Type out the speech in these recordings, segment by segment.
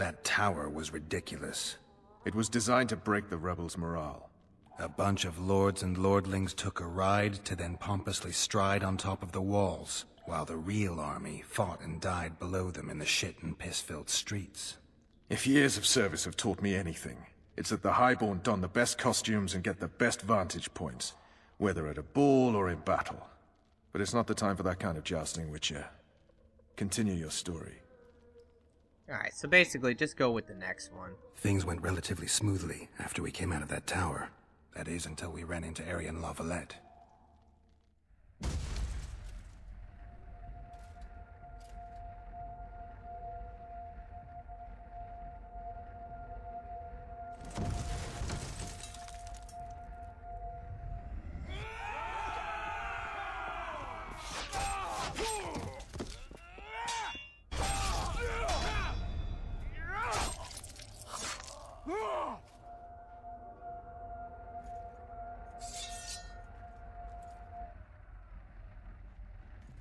That tower was ridiculous. It was designed to break the rebels' morale. A bunch of lords and lordlings took a ride to then pompously stride on top of the walls, while the real army fought and died below them in the shit and piss-filled streets. If years of service have taught me anything, it's that the Highborn don the best costumes and get the best vantage points, whether at a ball or in battle. But it's not the time for that kind of jousting, Witcher. Continue your story. Alright, so basically, just go with the next one. Things went relatively smoothly after we came out of that tower. That is, until we ran into Aryan Lavallet.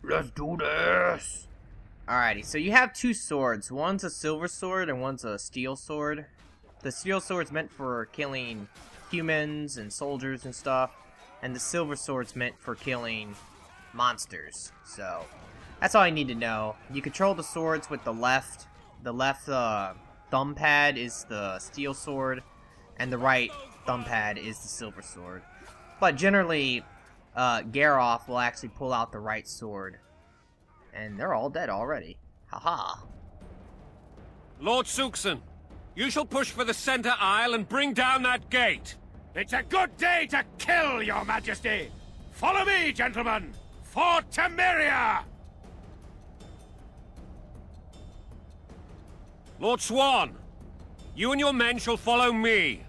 Let's do this! Alrighty, so you have two swords. One's a silver sword and one's a steel sword. The steel sword's meant for killing humans and soldiers and stuff, and the silver sword's meant for killing monsters. So, that's all I need to know. You control the swords with the left. The left thumb pad is the steel sword, and the right thumb pad is the silver sword. But generally, Geralt will actually pull out the right sword. And they're all dead already. Haha. Lord Suxon, you shall push for the center aisle and bring down that gate. It's a good day to kill, your majesty! Follow me, gentlemen! For Temeria! Lord Swan, you and your men shall follow me.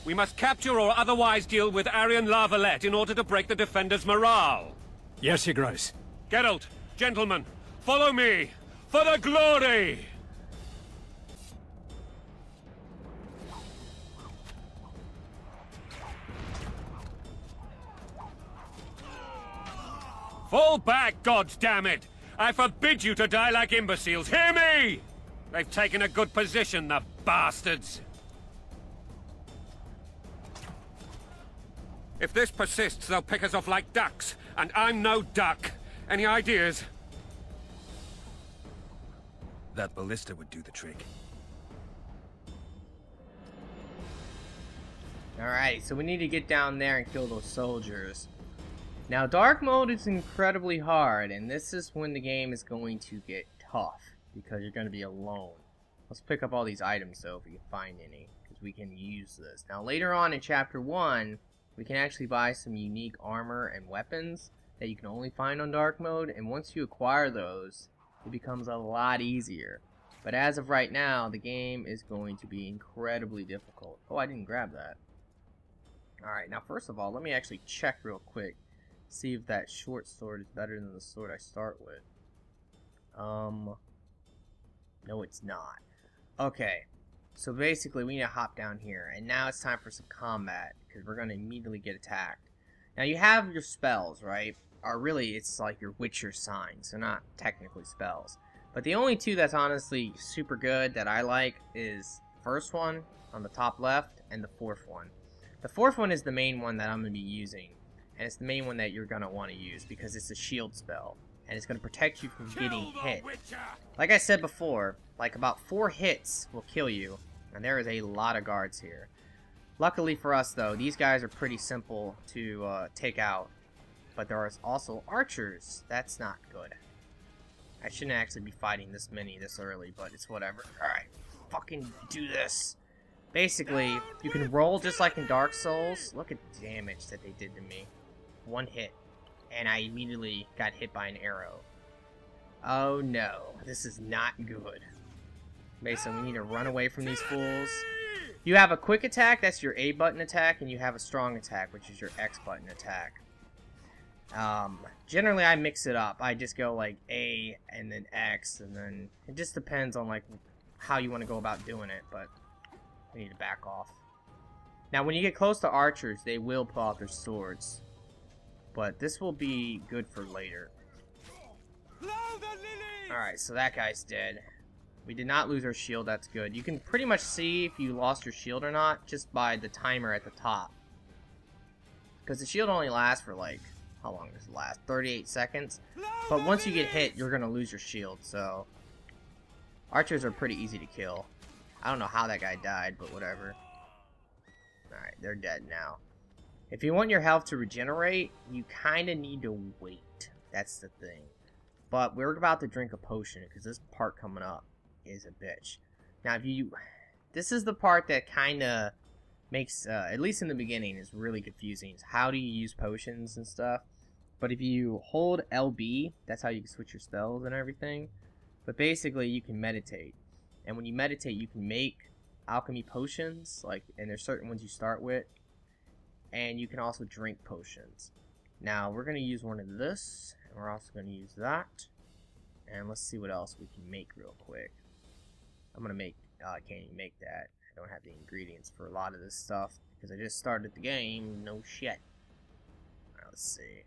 We must capture or otherwise deal with Aryan Lavallet in order to break the defenders' morale. Yes, your grace. Geralt, gentlemen, follow me, for the glory! Fall back, goddammit! I forbid you to die like imbeciles, hear me! They've taken a good position, the bastards! If this persists, they'll pick us off like ducks, and I'm no duck. Any ideas? That ballista would do the trick. Alright, so we need to get down there and kill those soldiers. Now, dark mode is incredibly hard, and this is when the game is going to get tough, because you're going to be alone. Let's pick up all these items, though, if we can find any, because we can use this. Now, later on in Chapter 1, we can actually buy some unique armor and weapons that you can only find on dark mode, and once you acquire those, it becomes a lot easier. But as of right now, the game is going to be incredibly difficult. Oh, I didn't grab that. Alright, now first of all, let me actually check real quick. See if that short sword is better than the sword I start with. No, it's not. Okay, so basically we need to hop down here, and now it's time for some combat, because we're going to immediately get attacked. Now you have your spells, right? Or really, it's like your Witcher signs, so not technically spells. But the only two that's honestly super good that I like is the first one on the top left and the fourth one. The fourth one is the main one that I'm going to be using, and it's the main one that you're going to want to use because it's a shield spell, and it's going to protect you from getting hit. Like I said before, like about 4 hits will kill you, and there is a lot of guards here. Luckily for us, though, these guys are pretty simple to take out. But there are also archers. That's not good. I shouldn't actually be fighting this many this early, but it's whatever. Alright, fucking do this. Basically, you can roll just like in Dark Souls. Look at the damage that they did to me. 1 hit. And I immediately got hit by an arrow. Oh no, this is not good. Basically, we need to run away from these fools. You have a quick attack, that's your A button attack, and you have a strong attack, which is your X button attack. Generally I mix it up. I just go like A and then X, and then it just depends on like how you want to go about doing it, but I need to back off. Now when you get close to archers, they will pull out their swords, but this will be good for later. Alright, so that guy's dead. We did not lose our shield, that's good. You can pretty much see if you lost your shield or not just by the timer at the top. Because the shield only lasts for like, how long does it last? 38 seconds. But once you get hit, you're going to lose your shield, so... Archers are pretty easy to kill. I don't know how that guy died, but whatever. Alright, they're dead now. If you want your health to regenerate, you kind of need to wait. That's the thing. But we're about to drink a potion, because this part coming up is a bitch. Now, if you... This is the part that kind of makes, at least in the beginning, is really confusing. It's how do you use potions and stuff. But if you hold LB, that's how you can switch your spells and everything. But basically, you can meditate. And when you meditate, you can make alchemy potions, like, and there's certain ones you start with. And you can also drink potions. Now, we're going to use one of this, and we're also going to use that. And let's see what else we can make real quick. I'm going to make, I can't even make that. I don't have the ingredients for a lot of this stuff, because I just started the game, no shit. Alright, let's see.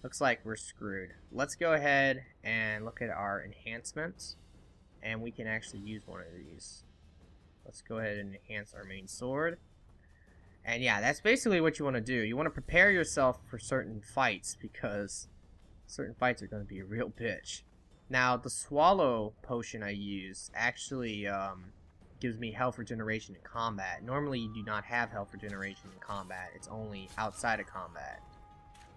Looks like we're screwed. Let's go ahead and look at our enhancements, and we can actually use one of these. Let's go ahead and enhance our main sword. And yeah, that's basically what you want to do. You want to prepare yourself for certain fights, because certain fights are going to be a real bitch. Now, the swallow potion I use actually gives me health regeneration in combat. Normally, you do not have health regeneration in combat. It's only outside of combat.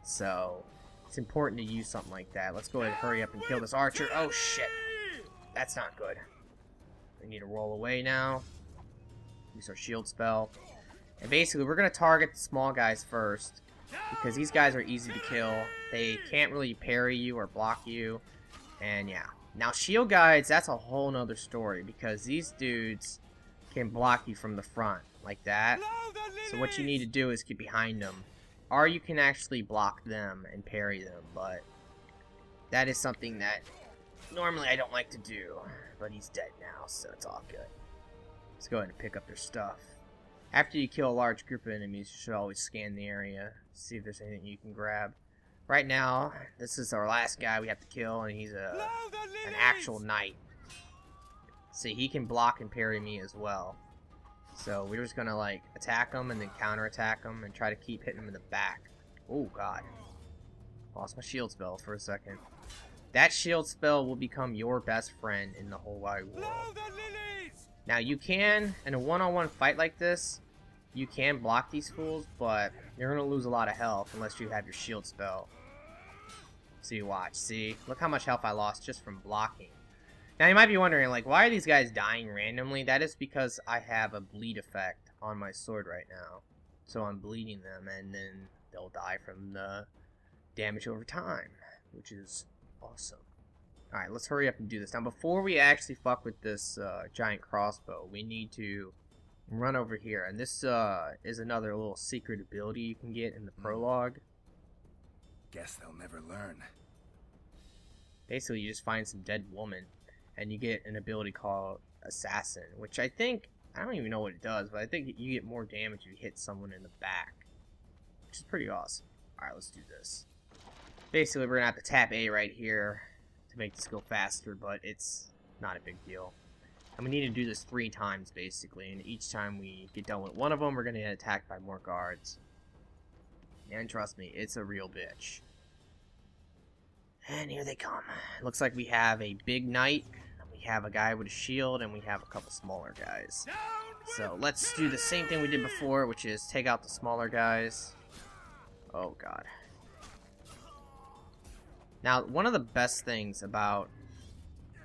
So, it's important to use something like that. Let's go ahead and hurry up and kill this archer. Oh, shit. That's not good. We need to roll away now. Use our shield spell. And basically, we're going to target the small guys first, because these guys are easy to kill. They can't really parry you or block you. And yeah. Now, shield guides, that's a whole nother story, because these dudes can block you from the front, like that. So what you need to do is get behind them. Or you can actually block them and parry them, but that is something that normally I don't like to do. But he's dead now, so it's all good. Let's go ahead and pick up their stuff. After you kill a large group of enemies, you should always scan the area, see if there's anything you can grab. Right now, this is our last guy we have to kill, and he's an actual knight. See, he can block and parry me as well. So we're just gonna like attack him and then counterattack him and try to keep hitting him in the back. Oh god. Lost my shield spell for a second. That shield spell will become your best friend in the whole wide world. Now you can, in a one-on-one fight like this, you can block these fools, but you're gonna lose a lot of health unless you have your shield spell. See, watch. See? Look how much health I lost just from blocking. Now you might be wondering, like, why are these guys dying randomly? That is because I have a bleed effect on my sword right now. So I'm bleeding them, and then they'll die from the damage over time, which is awesome. Alright, let's hurry up and do this. Now, before we actually fuck with this giant crossbow, we need to run over here. And this is another little secret ability you can get in the prologue. Guess they'll never learn. Basically, you just find some dead woman, and you get an ability called Assassin, which I think, I don't even know what it does, but I think you get more damage if you hit someone in the back, which is pretty awesome. Alright, let's do this. Basically, we're going to have to tap A right here to make this go faster, but it's not a big deal. And we need to do this 3 times, basically, and each time we get done with one of them, we're going to get attacked by more guards. And trust me, it's a real bitch. And here they come. Looks like we have a big knight, we have a guy with a shield, and we have a couple smaller guys. So let's do the same thing we did before, which is take out the smaller guys. Oh god. Now, one of the best things about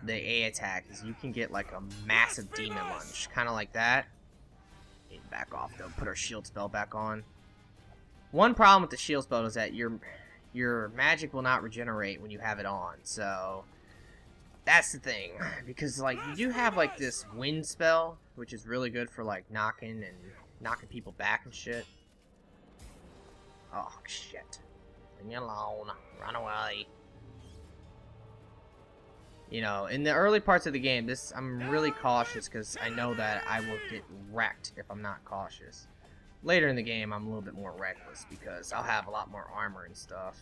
the A attack is you can get like a massive demon lunge, kind of like that. Back off though, put our shield spell back on. One problem with the shield spell is that your magic will not regenerate when you have it on, so that's the thing. Because like you do have like this wind spell, which is really good for like knocking people back and shit. Oh shit. Leave me alone. Run away. You know, in the early parts of the game, I'm really cautious because I know that I will get wrecked if I'm not cautious. Later in the game, I'm a little bit more reckless because I'll have a lot more armor and stuff.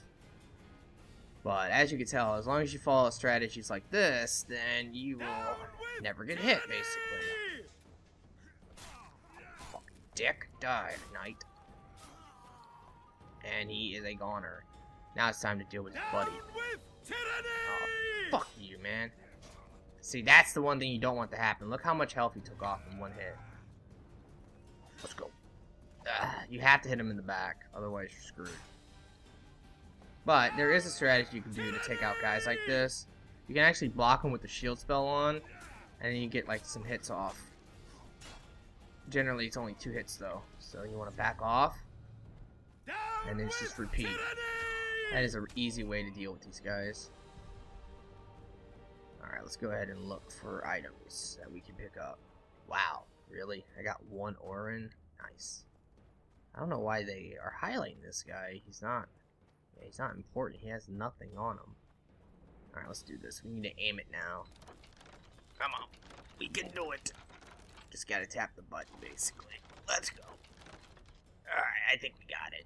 But as you can tell, as long as you follow strategies like this, then you will never get hit, basically. Fucking dick, die tonight. And he is a goner. Now it's time to deal with his buddy. Oh, fuck you, man. See, that's the one thing you don't want to happen. Look how much health he took off in one hit. Let's go. You have to hit him in the back, otherwise you're screwed. But there is a strategy you can do to take out guys like this. You can actually block them with the shield spell on, and then you get like some hits off. Generally, it's only 2 hits though, so you want to back off, and then just repeat. That is an easy way to deal with these guys. Alright, let's go ahead and look for items that we can pick up. Wow, really? I got 1 Orin? Nice. I don't know why they are highlighting this guy. He's not important. He has nothing on him. Alright, let's do this. We need to aim it now. Come on. We can do it. Just gotta tap the button, basically. Let's go. Alright, I think we got it.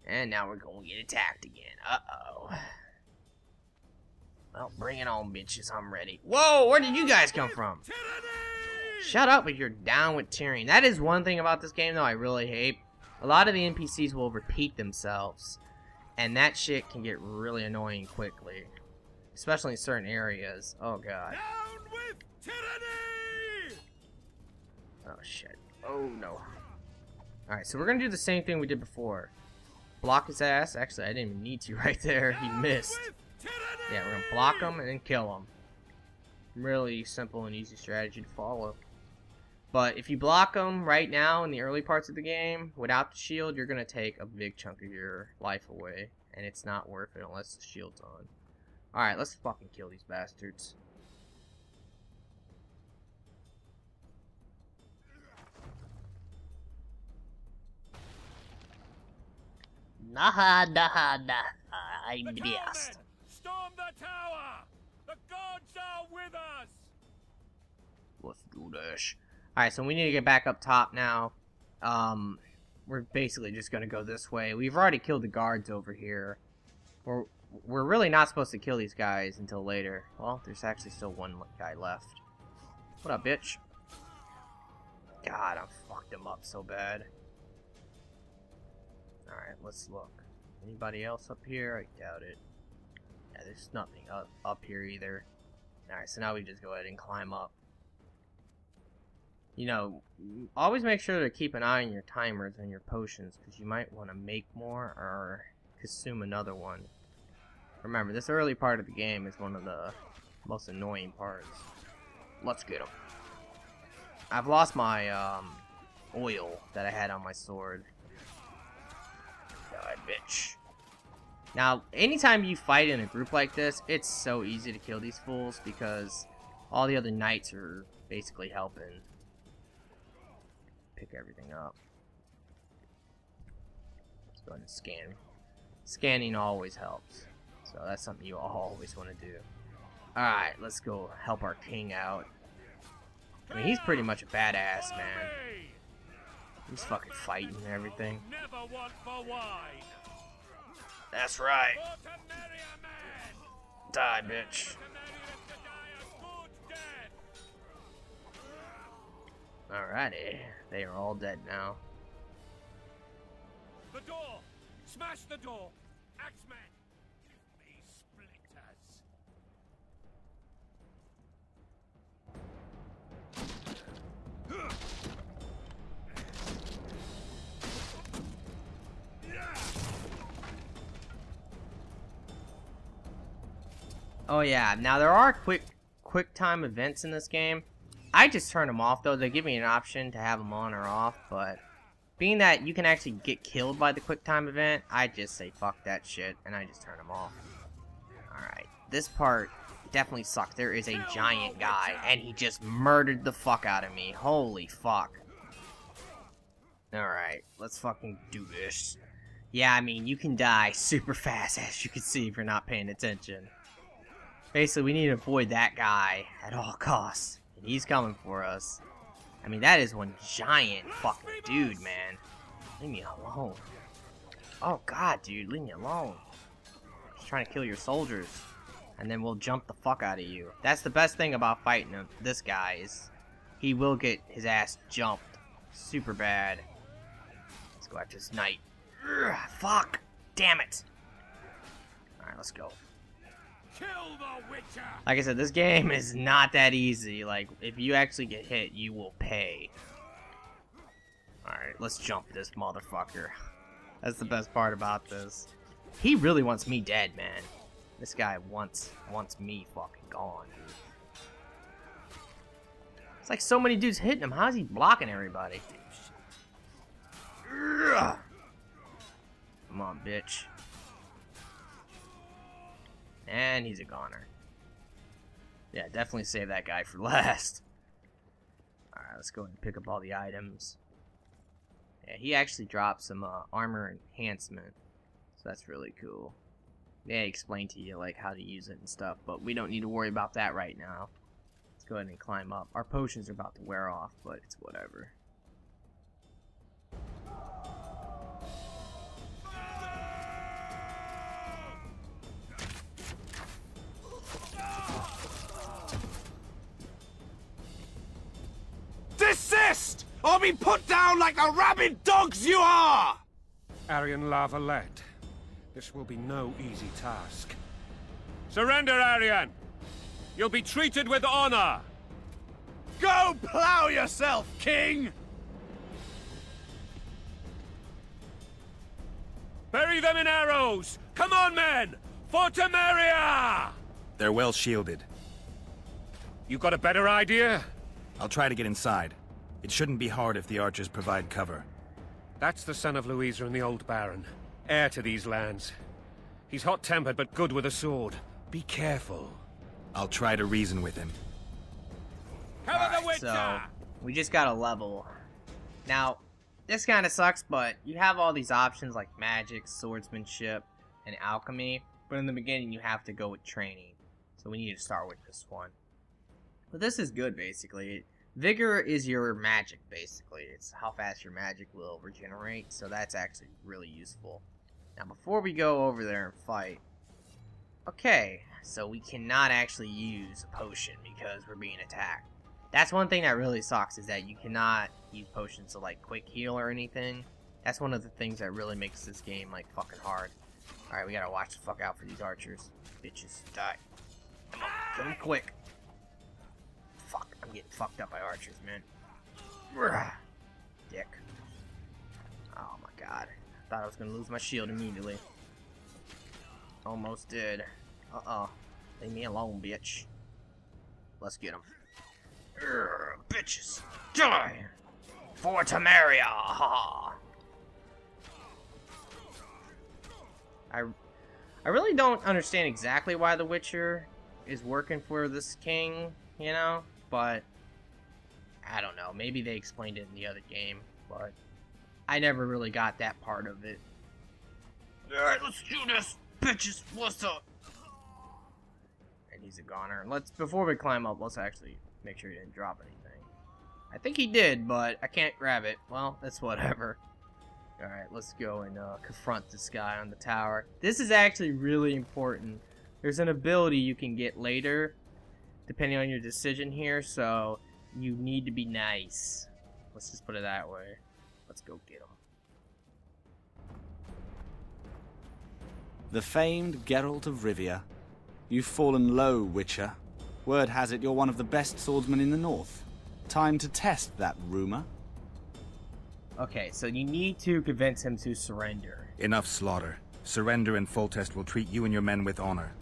And now we're going to get attacked again. Uh-oh. Well, bring it on, bitches. I'm ready. Whoa, where did you guys come from? Shut up if you're down with tyranny. That is one thing about this game, though, I really hate. A lot of the NPCs will repeat themselves. And that shit can get really annoying quickly. Especially in certain areas. Oh, God. Down with tyranny! Oh, shit. Oh, no. Alright, so we're going to do the same thing we did before. Block his ass. Actually, I didn't even need to right there. He missed. Yeah, we're going to block him and then kill him. Really simple and easy strategy to follow. But if you block him right now in the early parts of the game without the shield, you're going to take a big chunk of your life away. And it's not worth it unless the shield's on. Alright, let's fucking kill these bastards. Nah, I'm blessed. Storm the tower! The gods are with us! Let's do this. Alright, so we need to get back up top now. We're basically just gonna go this way. We've already killed the guards over here. We're really not supposed to kill these guys until later. Well, there's actually still one guy left. What up, bitch? God, I fucked him up so bad. Alright, let's look. Anybody else up here? I doubt it. Yeah, there's nothing up here either. Alright, so now we just go ahead and climb up. You know, always make sure to keep an eye on your timers and your potions, because you might want to make more or consume another one. Remember, this early part of the game is one of the most annoying parts. Let's get him. I've lost my oil that I had on my sword. Die, bitch. Now, anytime you fight in a group like this, it's so easy to kill these fools because all the other knights are basically helping pick everything up. Let's go ahead and scan. Scanning always helps. So that's something you always want to do. Alright, let's go help our king out. I mean, he's pretty much a badass, man. He's fucking fighting and everything. Never want for wine. That's right. Die, bitch. Alrighty. They are all dead now. The door! Smash the door! Axemen! Give me splinters! Oh yeah, now there are quick time events in this game. I just turn them off though. They give me an option to have them on or off, but being that you can actually get killed by the quick time event, I just say fuck that shit and I just turn them off. Alright, this part definitely sucked. There is a giant guy and he just murdered the fuck out of me. Holy fuck. Alright, let's fucking do this. Yeah, I mean, you can die super fast as you can see if you're not paying attention. Basically, we need to avoid that guy at all costs. And he's coming for us. I mean, that is one giant fucking dude, man. Leave me alone. Oh, God, dude. Leave me alone. trying to kill your soldiers. And then we'll jump the fuck out of you. That's the best thing about fighting him. This guy is... He will get his ass jumped. Super bad. Let's go after this knight. Ugh, fuck! Damn it! Alright, let's go. Kill the Witcher! Like I said, this game is not that easy. Like, if you actually get hit, you will pay. Alright, let's jump this motherfucker. That's the best part about this. He really wants me dead, man. This guy wants me fucking gone, dude. It's like so many dudes hitting him. How's he blocking everybody? Come on, bitch. And he's a goner. Yeah, definitely save that guy for last. Alright, let's go ahead and pick up all the items. Yeah, he actually dropped some armor enhancement. So that's really cool. They explain to you like how to use it and stuff, but we don't need to worry about that right now. Let's go ahead and climb up. Our potions are about to wear off, but it's whatever. Desist, or be put down like the rabid dogs you are! Aryan Lavallet. This will be no easy task. Surrender, Aryan! You'll be treated with honor! Go plow yourself, king! Bury them in arrows! Come on, men! For Temeria! They're well shielded. You got a better idea? I'll try to get inside. It shouldn't be hard if the archers provide cover. That's the son of Louisa and the old Baron. Heir to these lands. He's hot-tempered but good with a sword. Be careful. I'll try to reason with him. Cover the Witcher! So, we just got a level. Now, this kind of sucks, but you have all these options like magic, swordsmanship, and alchemy. But in the beginning, you have to go with training. So we need to start with this one. But this is good, basically. Vigor is your magic, basically. It's how fast your magic will regenerate. So that's actually really useful. Now, before we go over there and fight... Okay, so we cannot actually use a potion because we're being attacked. That's one thing that really sucks, is that you cannot use potions to, like, quick heal or anything. That's one of the things that really makes this game, like, fucking hard. Alright, we gotta watch the fuck out for these archers. Bitches, die. Come on, kill them quick. Fuck, I'm getting fucked up by archers, man. Dick. Oh my god. I thought I was gonna lose my shield immediately. Almost did. Uh-oh. Leave me alone, bitch. Let's get him. Bitches, die! For Temeria! Ha! I really don't understand exactly why the Witcher is working for this king, you know? But, I don't know. Maybe they explained it in the other game, but I never really got that part of it. Alright, let's do this! Bitches, what's up? And he's a goner. Before we climb up, let's actually make sure he didn't drop anything. I think he did, but I can't grab it. Well, that's whatever. Alright, let's go and confront this guy on the tower. This is actually really important. There's an ability you can get later, depending on your decision here, so you need to be nice. Let's just put it that way. Let's go get him. The famed Geralt of Rivia. You've fallen low, Witcher. Word has it you're one of the best swordsmen in the north. Time to test that rumor. Okay, so you need to convince him to surrender. Enough slaughter. Surrender and Foltest will treat you and your men with honor.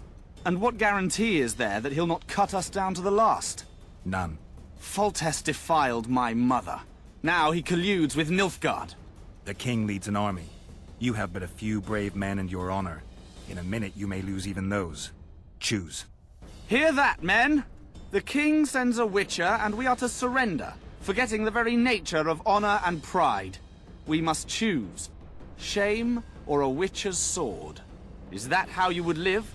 And what guarantee is there that he'll not cut us down to the last? None. Foltest defiled my mother. Now he colludes with Nilfgaard. The king leads an army. You have but a few brave men and your honor. In a minute you may lose even those. Choose. Hear that, men? The king sends a Witcher, and we are to surrender, forgetting the very nature of honor and pride. We must choose. Shame or a Witcher's sword. Is that how you would live?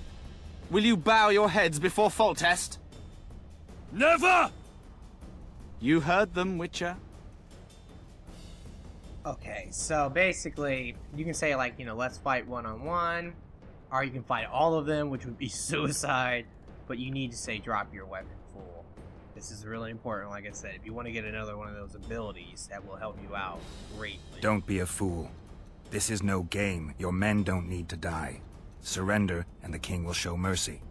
Will you bow your heads before Foltest? Never! You heard them, Witcher. Okay, so basically, you can say, like, you know, let's fight one-on-one, Or you can fight all of them, which would be suicide. But you need to say drop your weapon full. This is really important, like I said. If you want to get another one of those abilities, that will help you out greatly. Don't be a fool. This is no game. Your men don't need to die. Surrender, and the king will show mercy.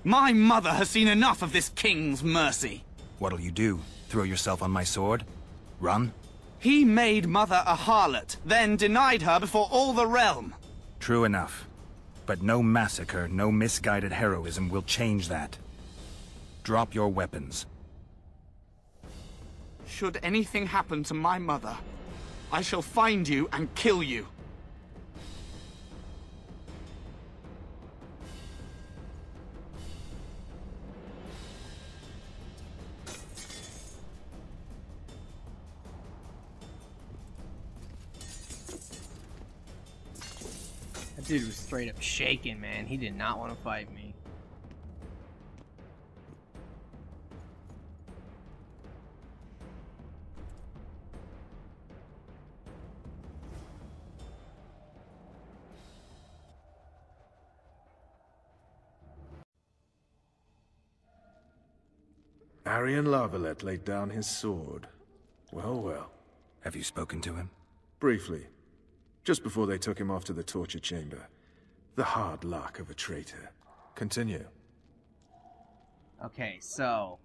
My mother has seen enough of this king's mercy. What'll you do? Throw yourself on my sword? Run? He made mother a harlot, then denied her before all the realm. True enough. But no massacre, no misguided heroism will change that. Drop your weapons. Should anything happen to my mother, I shall find you and kill you. That dude was straight up shaking, man. He did not want to fight me. Aryan Lavallet laid down his sword. Well, well. Have you spoken to him? Briefly. Just before they took him off to the torture chamber. The hard luck of a traitor. Continue. Okay, so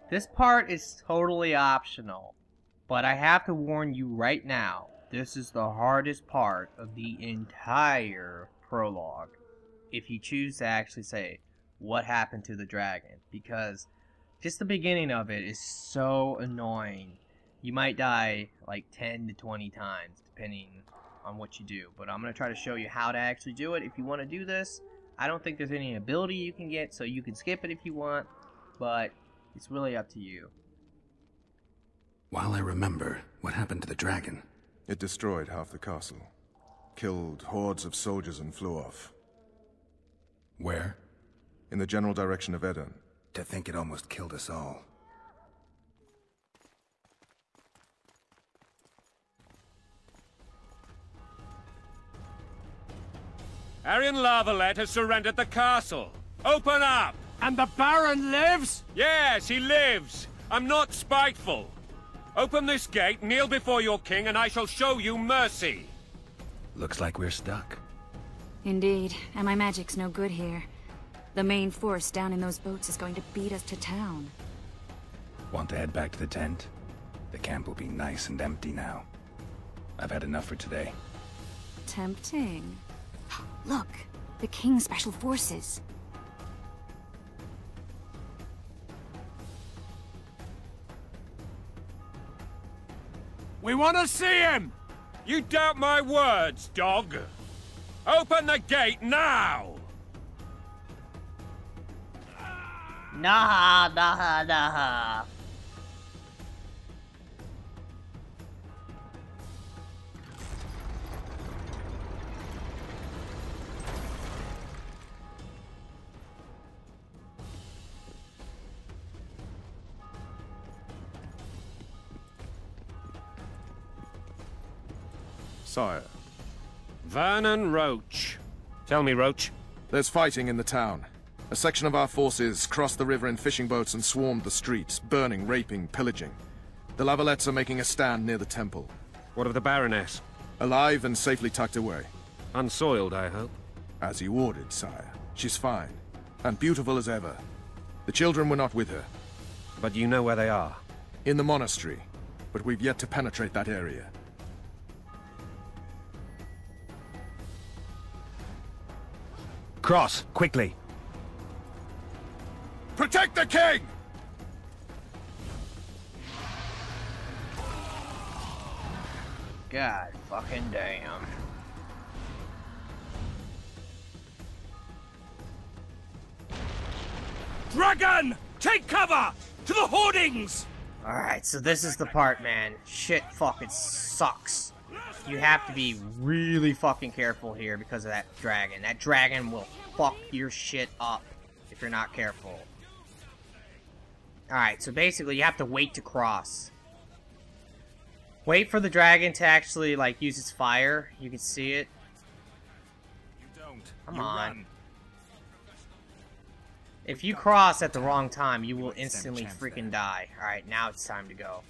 this part is totally optional, but I have to warn you right now, this is the hardest part of the entire prologue. If you choose to actually say what happened to the dragon, because just the beginning of it is so annoying. You might die like 10 to 20 times, depending on what you do. But I'm going to try to show you how to actually do it if you want to do this. I don't think there's any ability you can get, so you can skip it if you want. But it's really up to you. While I remember, what happened to the dragon? It destroyed half the castle. Killed hordes of soldiers and flew off. Where? In the general direction of Edon. To think it almost killed us all. Aryan Lavallet has surrendered the castle. Open up! And the Baron lives? Yes, he lives. I'm not spiteful. Open this gate, kneel before your king, and I shall show you mercy. Looks like we're stuck. Indeed, and my magic's no good here. The main force down in those boats is going to beat us to town. Want to head back to the tent? The camp will be nice and empty now. I've had enough for today. Tempting. Look, the King's special forces. We want to see him! You doubt my words, dog. Open the gate now! Nah, nah, nah. Sire, Vernon Roach. Tell me, Roach. there's fighting in the town. A section of our forces crossed the river in fishing boats and swarmed the streets, burning, raping, pillaging. The Lavallets are making a stand near the temple. What of the Baroness? Alive and safely tucked away. Unsoiled, I hope. As you ordered, sire. She's fine. And beautiful as ever. The children were not with her. But you know where they are. In the monastery. But we've yet to penetrate that area. Cross, quickly! Protect the king! God fucking damn. Dragon! Take cover! To the hoardings! Alright, so this is the part, man. Shit fucking sucks. You have to be really fucking careful here because of that dragon. That dragon will fuck your shit up if you're not careful. Alright, so basically you have to wait to cross. Wait for the dragon to actually, like, use its fire. You can see it. don't. Come You on. run. If you cross at the wrong time, you will wouldn't stand a instantly chance freaking there. die. Alright, now it's time to go.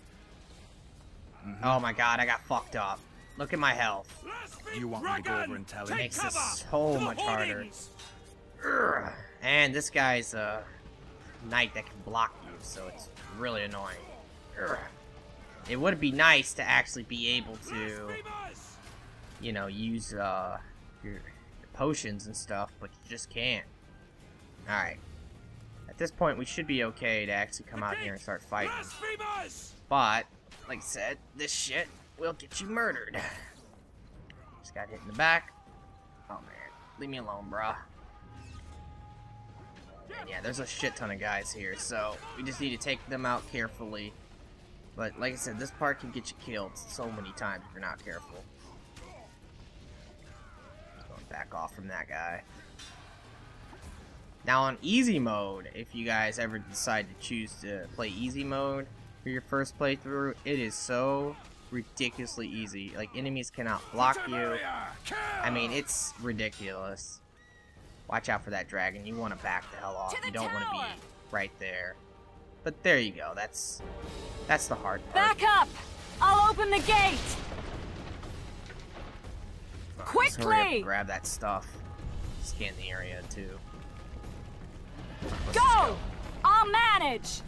Oh my god, I got fucked up. Look at my health. You want me to go over and tell him? Makes this so much harder. Urgh. And this guy's a knight that can block you, so it's really annoying. Urgh. It would be nice to actually be able to, you know, use your potions and stuff, but you just can't. Alright. At this point, we should be okay to actually come out here and start fighting. But, like I said, this shit will get you murdered. Just got hit in the back. Oh man, leave me alone, bruh. And yeah, there's a shit ton of guys here, so we just need to take them out carefully. But like I said, this part can get you killed so many times if you're not careful. Just going back off from that guy. Now on easy mode, if you guys ever decide to choose to play easy mode for your first playthrough, it is so ridiculously easy. Like, enemies cannot block you. I mean, it's ridiculous. Watch out for that dragon. You want to back the hell off. You don't want to be right there. But there you go. That's the hard part. Back up! I'll open the gate! Let's hurry up Quickly! and grab that stuff. Scan the area too. Let's Go! I'll manage!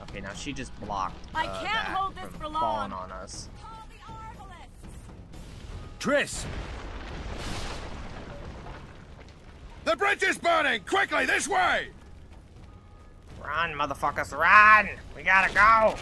Okay, now she just blocked I can't that hold this from for long. falling on us. Call the Arbalest. Triss! The bridge is burning! Quickly, this way! Run, motherfuckers, run! We gotta go!